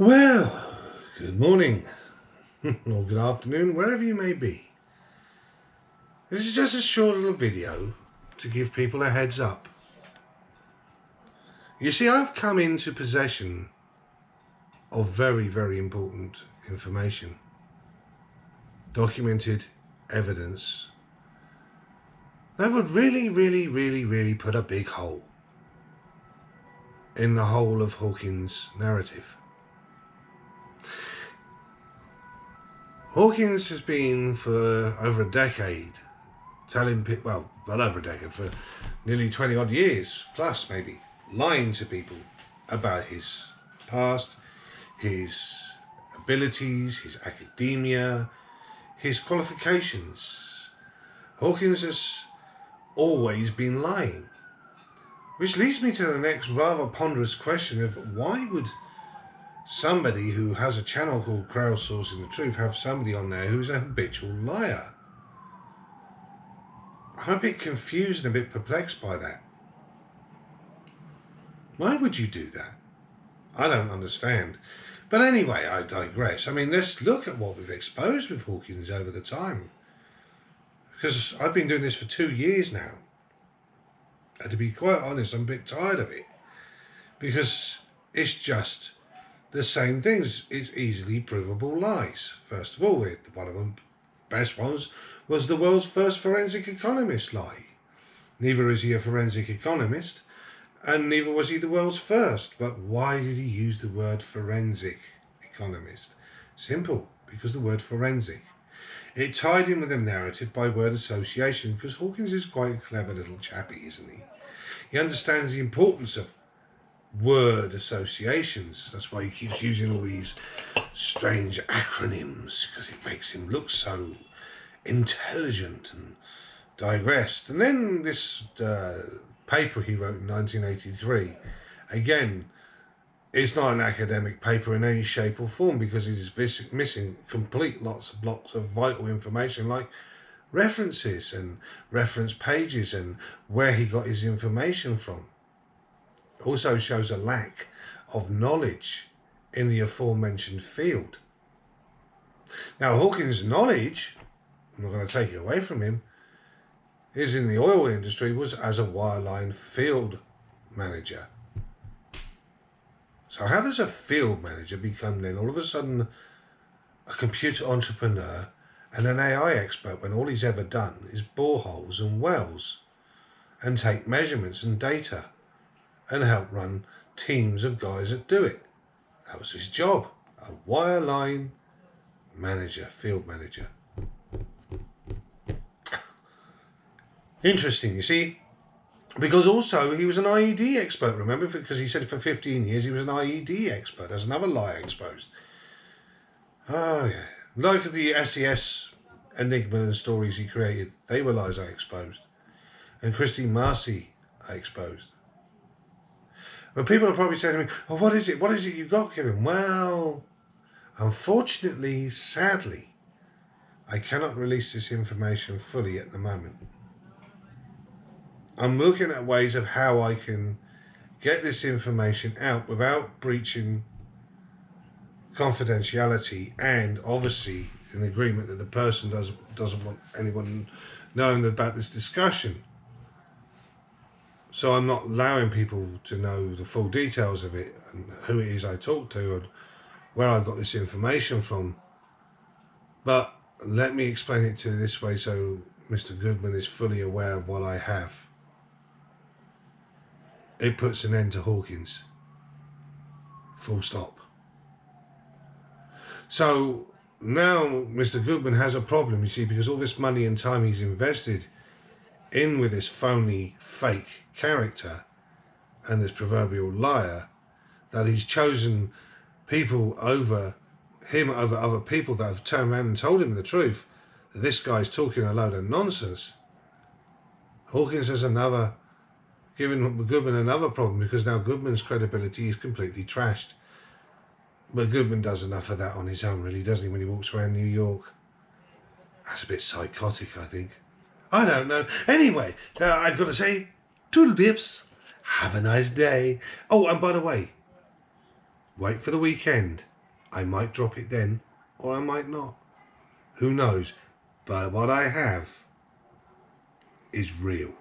Well, good morning or good afternoon, wherever you may be. This is just a short little video to give people a heads up. You see, I've come into possession of very, very important information, documented evidence that would really put a big hole in the whole of Hawkins' narrative. Hawkins has been for over a decade telling people, well over a decade, for nearly 20 odd years plus maybe, lying to people about his past, his abilities, his academia, his qualifications. Hawkins has always been lying, which leads me to the next rather ponderous question of why would somebody who has a channel called Crowdsourcing the Truth have somebody on there who's a habitual liar? I'm a bit confused and a bit perplexed by that. Why would you do that? I don't understand. But anyway, I digress. I mean, let's look at what we've exposed with Hawkins over the time. Because I've been doing this for 2 years now. And to be quite honest, I'm a bit tired of it. Because it's just the same things. It's easily provable lies. First of all, one of the best ones was the world's first forensic economist lie. Neither is he a forensic economist, and neither was he the world's first. But why did he use the word forensic economist? Simple, because the word forensic. It tied in with the narrative by word association, because Hawkins is quite a clever little chappy, isn't he? He understands the importance of word associations. That's why he keeps using all these strange acronyms, because it makes him look so intelligent and digressed. And then this paper he wrote in 1983, again, it's not an academic paper in any shape or form, because it is missing complete lots of blocks of vital information like references and reference pages and where he got his information from. Also shows a lack of knowledge in the aforementioned field. Now, Hawkins' knowledge, I'm not going to take it away from him, is in the oil industry, was as a wireline field manager. So how does a field manager become then all of a sudden a computer entrepreneur and an AI expert when all he's ever done is bore holes and wells and take measurements and data and help run teams of guys that do it? That was his job, a wireline manager, field manager. Interesting, you see, because also he was an IED expert, remember, because he said for 15 years he was an IED expert. There's another lie exposed. Oh yeah, like the SES enigma and stories he created, they were lies I exposed. And Christine Marcy I exposed. But people are probably saying to me, oh, what is it you got, Kevin? Well, unfortunately, sadly, I cannot release this information fully at the moment. I'm looking at ways of how I can get this information out without breaching confidentiality, and obviously an agreement that the person doesn't want anyone knowing about this discussion. So I'm not allowing people to know the full details of it and who it is I talk to and where I got this information from. But let me explain it to you this way so Mr. Goodman is fully aware of what I have. It puts an end to Hawkins. Full stop. So now Mr. Goodman has a problem, you see, because all this money and time he's invested in with this phony, fake character and this proverbial liar, that he's chosen people over him, over other people that have turned around and told him the truth, that this guy's talking a load of nonsense. Hawkins has given Goodman another problem, because now Goodman's credibility is completely trashed. But Goodman does enough of that on his own, really, doesn't he, when he walks around New York? That's a bit psychotic, I think. I don't know. Anyway, I've got to say, toodle bips. Have a nice day. Oh, and by the way, wait for the weekend. I might drop it then, or I might not. Who knows? But what I have is real.